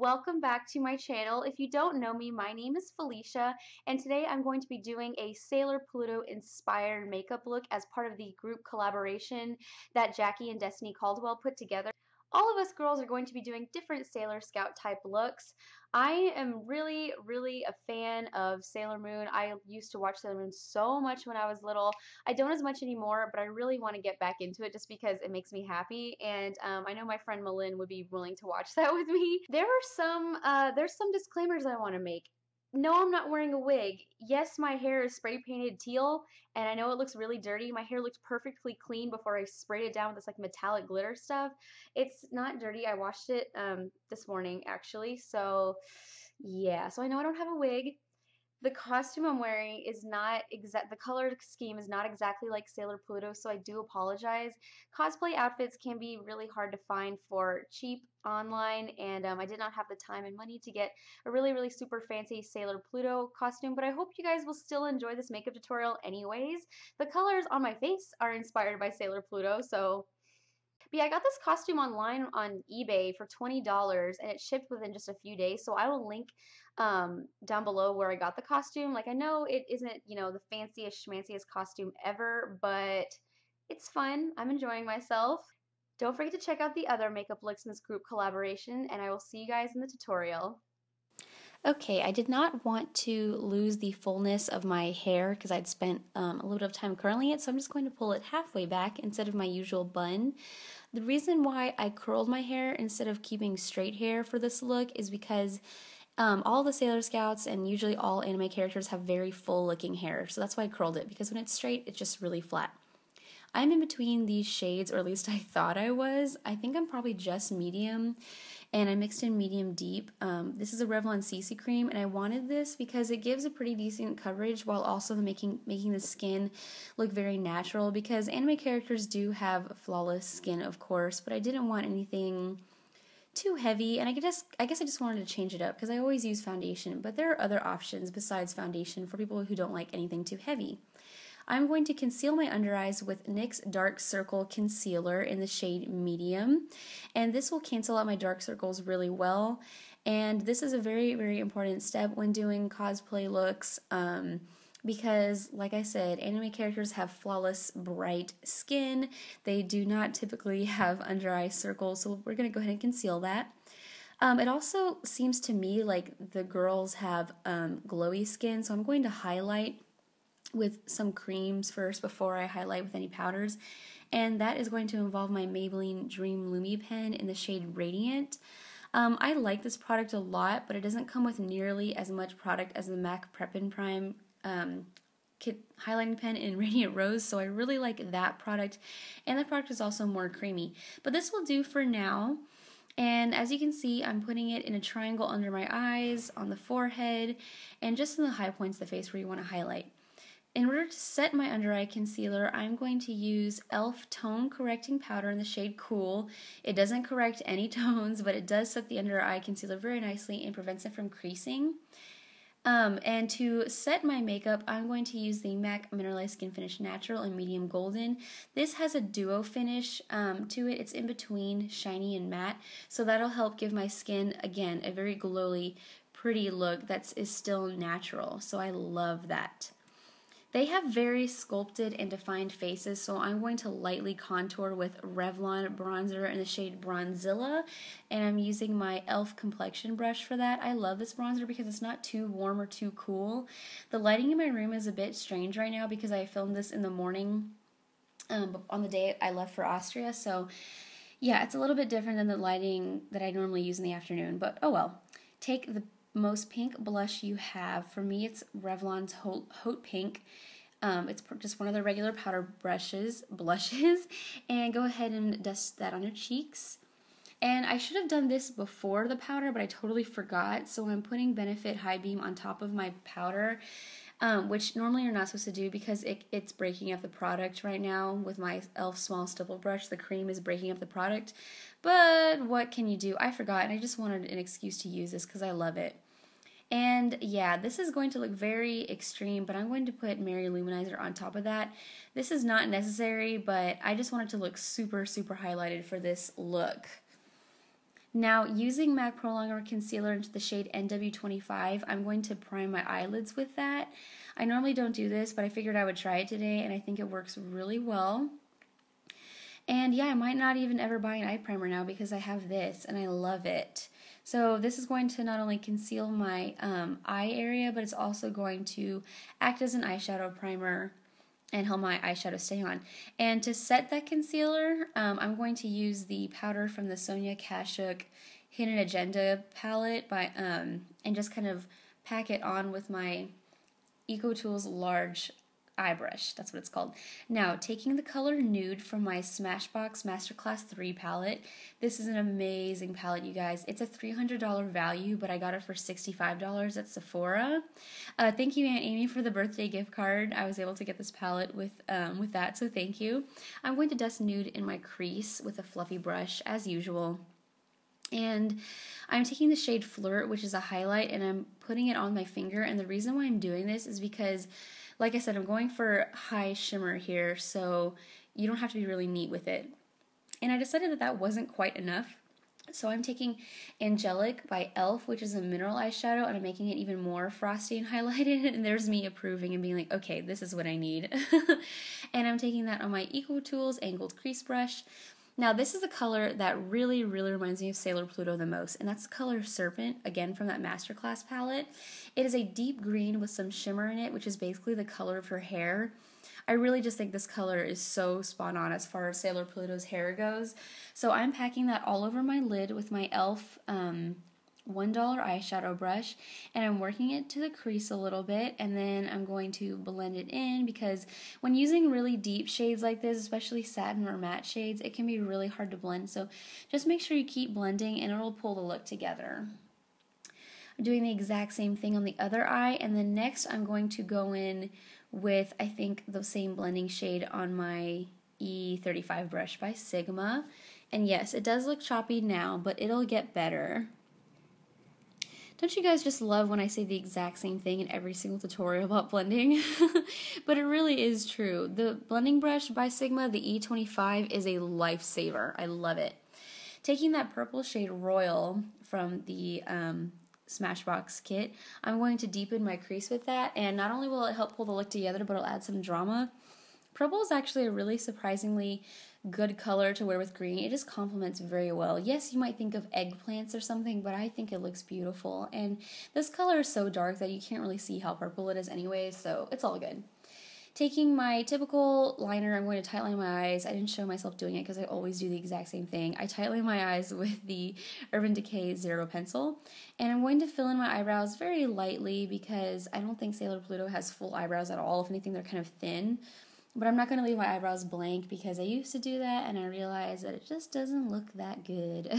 welcome back to my channel. If you don't know me, my name is Felicia, and today I'm going to be doing a Sailor Pluto inspired makeup look as part of the group collaboration that Jackie and Destiny Caldwell put together. All of us girls are going to be doing different Sailor Scout type looks. I am really a fan of Sailor Moon. I used to watch Sailor Moon so much when I was little. I don't as much anymore, but I really want to get back into it just because it makes me happy, and I know my friend Malin would be willing to watch that with me. There's some disclaimers I want to make. No, I'm not wearing a wig. Yes, my hair is spray painted teal, and I know it looks really dirty. My hair looked perfectly clean before I sprayed it down with this like metallic glitter stuff. It's not dirty. I washed it this morning actually. So yeah, so I know I don't have a wig. The costume I'm wearing is not the color scheme is not exactly like Sailor Pluto, so I do apologize. Cosplay outfits can be really hard to find for cheap online, and I did not have the time and money to get a really super fancy Sailor Pluto costume, but I hope you guys will still enjoy this makeup tutorial anyways. The colors on my face are inspired by Sailor Pluto, so but yeah, I got this costume online on eBay for $20 and it shipped within just a few days. So I will link down below where I got the costume. Like, I know it isn't, you know, the fanciest schmanciest costume ever, but it's fun. I'm enjoying myself. Don't forget to check out the other makeup looks in this group collaboration, and I will see you guys in the tutorial. Okay, I did not want to lose the fullness of my hair because I'd spent a little bit of time curling it, so I'm just going to pull it halfway back instead of my usual bun. The reason why I curled my hair instead of keeping straight hair for this look is because all the Sailor Scouts and usually all anime characters have very full looking hair, so that's why I curled it, because when it's straight, it's just really flat. I'm in between these shades, or at least I thought I was. I think I'm probably just medium, and I mixed in medium deep. This is a Revlon CC cream, and I wanted this because it gives a pretty decent coverage while also making the skin look very natural, because anime characters do have flawless skin, of course, but I didn't want anything too heavy, and I guess I just wanted to change it up because I always use foundation, but there are other options besides foundation for people who don't like anything too heavy. I'm going to conceal my under eyes with NYX Dark Circle Concealer in the shade Medium, and this will cancel out my dark circles really well. And this is a very important step when doing cosplay looks because, like I said, anime characters have flawless, bright skin. They do not typically have under eye circles, so we're going to go ahead and conceal that. It also seems to me like the girls have glowy skin, so I'm going to highlight with some creams first before I highlight with any powders, and that is going to involve my Maybelline Dream Lumi pen in the shade Radiant. I like this product a lot, but it doesn't come with nearly as much product as the MAC Prep and Prime kit highlighting pen in Radiant Rose, so I really like that product, and the product is also more creamy. But this will do for now. And as you can see, I'm putting it in a triangle under my eyes, on the forehead, and just in the high points of the face where you want to highlight. In order to set my under eye concealer, I'm going to use e.l.f. Tone Correcting Powder in the shade Cool. It doesn't correct any tones, but it does set the under eye concealer very nicely and prevents it from creasing. And to set my makeup, I'm going to use the MAC Mineralize Skinfinish Natural in Medium Golden. This has a duo finish to it. It's in between shiny and matte, so that'll help give my skin, again, a very glowy, pretty look that is still natural. So I love that. They have very sculpted and defined faces, so I'm going to lightly contour with Revlon Bronzer in the shade Bronzilla, and I'm using my e.l.f. complexion brush for that. I love this bronzer because it's not too warm or too cool. The lighting in my room is a bit strange right now because I filmed this in the morning on the day I left for Austria, so yeah, it's a little bit different than the lighting that I normally use in the afternoon, but oh well. Take the most pink blush you have. For me, it's Revlon's Haute Pink. It's just one of the regular powder blushes, and go ahead and dust that on your cheeks. And I should have done this before the powder, but I totally forgot, so I'm putting Benefit High Beam on top of my powder, which normally you're not supposed to do because it's breaking up the product right now. With my e.l.f. small stipple brush, the cream is breaking up the product, but what can you do? I forgot, and I just wanted an excuse to use this because I love it. And yeah, this is going to look very extreme, but I'm going to put Mary-Loumanizer on top of that. This is not necessary, but I just want it to look super highlighted for this look. Now, using MAC Pro Longwear Concealer into the shade NW25, I'm going to prime my eyelids with that. I normally don't do this, but I figured I would try it today, and I think it works really well. And yeah, I might not even ever buy an eye primer now because I have this, and I love it. So this is going to not only conceal my eye area, but it's also going to act as an eyeshadow primer and help my eyeshadow stay on. And to set that concealer, I'm going to use the powder from the Sonia Kashuk Hidden Agenda palette and just kind of pack it on with my EcoTools large eye brush. That's what it's called. Now, taking the color Nude from my Smashbox Masterclass 3 palette. This is an amazing palette, you guys. It's a $300 value, but I got it for $65 at Sephora. Thank you, Aunt Amy, for the birthday gift card. I was able to get this palette with that, so thank you. I'm going to dust Nude in my crease with a fluffy brush, as usual. And I'm taking the shade Flirt, which is a highlight, and I'm putting it on my finger. And the reason why I'm doing this is because, like I said, I'm going for high shimmer here, so you don't have to be really neat with it. And I decided that that wasn't quite enough. So I'm taking Angelic by e.l.f., which is a mineral eyeshadow, and I'm making it even more frosty and highlighted. And there's me approving and being like, okay, this is what I need. And I'm taking that on my EcoTools angled crease brush. Now, this is the color that really, really reminds me of Sailor Pluto the most, and that's the color Serpent, again from that Masterclass palette. It is a deep green with some shimmer in it, which is basically the color of her hair. I really just think this color is so spot on as far as Sailor Pluto's hair goes. So I'm packing that all over my lid with my e.l.f. $1 eyeshadow brush, and I'm working it to the crease a little bit, and then I'm going to blend it in, because when using really deep shades like this, especially satin or matte shades, it can be really hard to blend. So just make sure you keep blending and it'll pull the look together. I'm doing the exact same thing on the other eye, and then next I'm going to go in with, I think, the same blending shade on my E35 brush by Sigma. And yes, it does look choppy now, but it'll get better. Don't you guys just love when I say the exact same thing in every single tutorial about blending? But it really is true. The blending brush by Sigma, the E25, is a lifesaver. I love it. Taking that purple shade Royal from the Smashbox kit, I'm going to deepen my crease with that, and not only will it help pull the look together, but it'll add some drama. Purple is actually a really surprisingly good color to wear with green. It just complements very well. Yes, you might think of eggplants or something, but I think it looks beautiful. And this color is so dark that you can't really see how purple it is anyway, so it's all good. Taking my typical liner, I'm going to tightline my eyes. I didn't show myself doing it because I always do the exact same thing. I tightline my eyes with the Urban Decay Zero Pencil, and I'm going to fill in my eyebrows very lightly because I don't think Sailor Pluto has full eyebrows at all. If anything, they're kind of thin. But I'm not going to leave my eyebrows blank because I used to do that and I realized that it just doesn't look that good.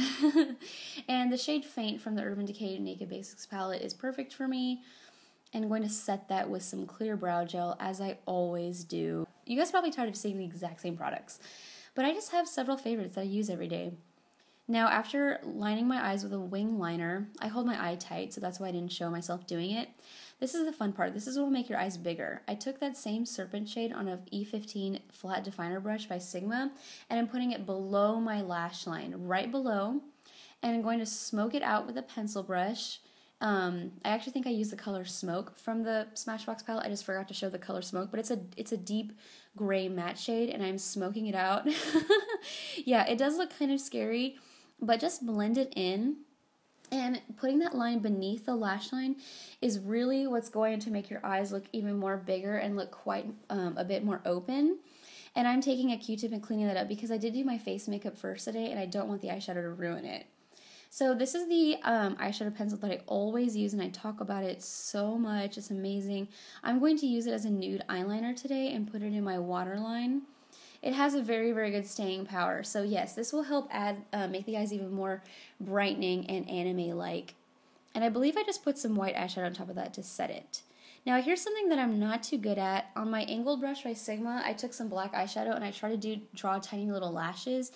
And the shade Faint from the Urban Decay Naked Basics palette is perfect for me. And I'm going to set that with some clear brow gel, as I always do. You guys are probably tired of seeing the exact same products, but I just have several favorites that I use every day. Now, after lining my eyes with a wing liner, I hold my eye tight, so that's why I didn't show myself doing it. This is the fun part. This is what will make your eyes bigger. I took that same Serpent shade on a E15 flat definer brush by Sigma, and I'm putting it below my lash line, right below, and I'm going to smoke it out with a pencil brush. I actually think I used the color Smoke from the Smashbox palette. I just forgot to show the color Smoke, but it's a deep gray matte shade, and I'm smoking it out. Yeah, it does look kind of scary, but just blend it in. And putting that line beneath the lash line is really what's going to make your eyes look even more bigger and look quite a bit more open. And I'm taking a Q-tip and cleaning that up because I did do my face makeup first today and I don't want the eyeshadow to ruin it. So this is the eyeshadow pencil that I always use, and I talk about it so much. It's amazing. I'm going to use it as a nude eyeliner today and put it in my waterline. It has a very, very good staying power. So yes, this will help make the eyes even more brightening and anime-like. And I believe I just put some white eyeshadow on top of that to set it. Now here's something that I'm not too good at. On my angled brush by Sigma, I took some black eyeshadow and I tried to draw tiny little lashes.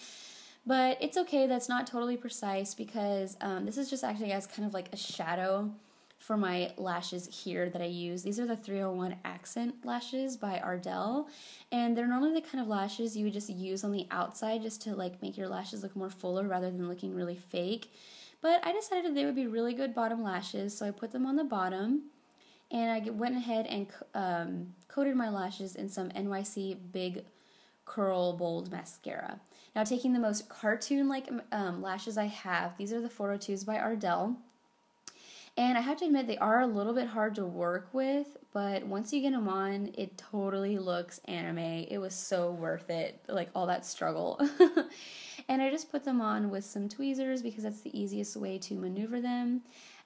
But it's okay, that's not totally precise because this is just acting as kind of like a shadow for my lashes here that I use. These are the 301 Accent lashes by Ardell, and they're normally the kind of lashes you would just use on the outside just to like make your lashes look more fuller rather than looking really fake. But I decided they would be really good bottom lashes, so I put them on the bottom, and I went ahead and coated my lashes in some NYC Big Curl Bold Mascara. Now, taking the most cartoon-like lashes I have, these are the 402s by Ardell. And I have to admit, they are a little bit hard to work with, but once you get them on, it totally looks anime. It was so worth it, like all that struggle. And I just put them on with some tweezers because that's the easiest way to maneuver them.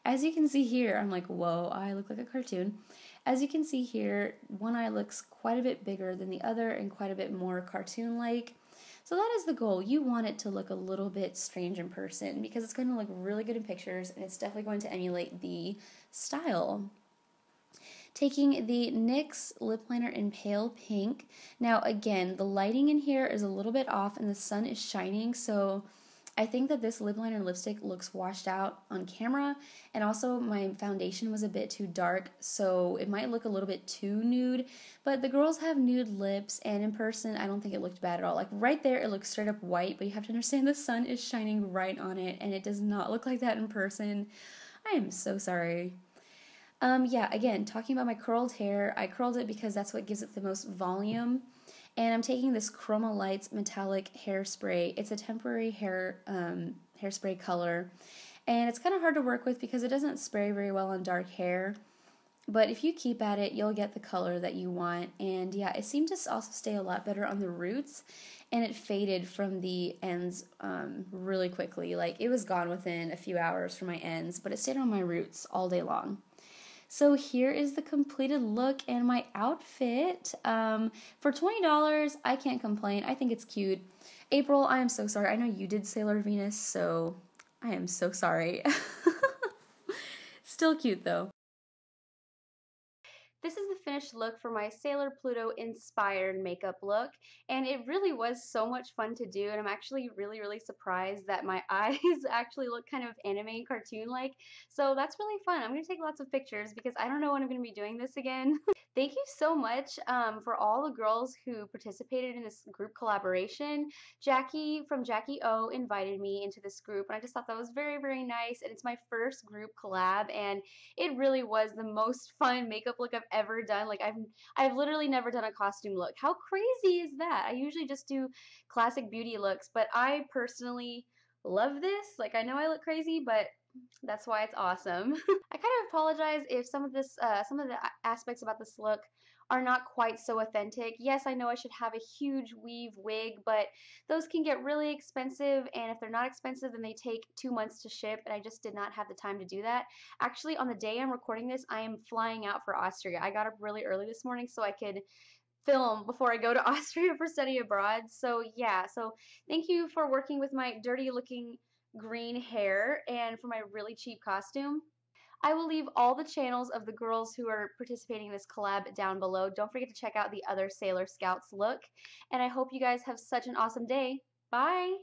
As you can see here, I'm like, whoa, I look like a cartoon. As you can see here, one eye looks quite a bit bigger than the other and quite a bit more cartoon-like. So that is the goal. You want it to look a little bit strange in person because it's going to look really good in pictures, and it's definitely going to emulate the style. Taking the NYX Lip Liner in Pale Pink. Now again, the lighting in here is a little bit off and the sun is shining, so I think that this lip liner lipstick looks washed out on camera, and also my foundation was a bit too dark, so it might look a little bit too nude, but the girls have nude lips, and in person I don't think it looked bad at all. Like right there it looks straight up white, but you have to understand the sun is shining right on it, and it does not look like that in person. I am so sorry. Yeah, again, talking about my curled hair, I curled it because that's what gives it the most volume. And I'm taking this Chroma Lights metallic hairspray. It's a temporary hairspray color, and it's kind of hard to work with because it doesn't spray very well on dark hair. But if you keep at it, you'll get the color that you want. And yeah, it seemed to also stay a lot better on the roots, and it faded from the ends really quickly. Like it was gone within a few hours from my ends, but it stayed on my roots all day long. So here is the completed look and my outfit. For $20, I can't complain. I think it's cute. April, I am so sorry. I know you did Sailor Venus, so I am so sorry. Still cute though. This is the finished look for my Sailor Pluto inspired makeup look, and it really was so much fun to do, and I'm actually really surprised that my eyes actually look kind of anime cartoon like, so that's really fun. I'm going to take lots of pictures because I don't know when I'm going to be doing this again. Thank you so much for all the girls who participated in this group collaboration. Jackie from Jackie O invited me into this group, and I just thought that was very nice, and it's my first group collab, and it really was the most fun makeup look I've ever done. Like I've literally never done a costume look. How crazy is that? I usually just do classic beauty looks, but I personally love this. Like I know I look crazy, but that's why it's awesome. I kind of apologize if some of the aspects about this look are not quite so authentic. Yes, I know I should have a huge weave wig, but those can get really expensive, and if they're not expensive, then they take 2 months to ship, and I just did not have the time to do that. Actually, on the day I'm recording this, I am flying out for Austria. I got up really early this morning so I could film before I go to Austria for study abroad. So yeah, so thank you for working with my dirty looking green hair and for my really cheap costume. I will leave all the channels of the girls who are participating in this collab down below. Don't forget to check out the other Sailor Scouts look. And I hope you guys have such an awesome day. Bye!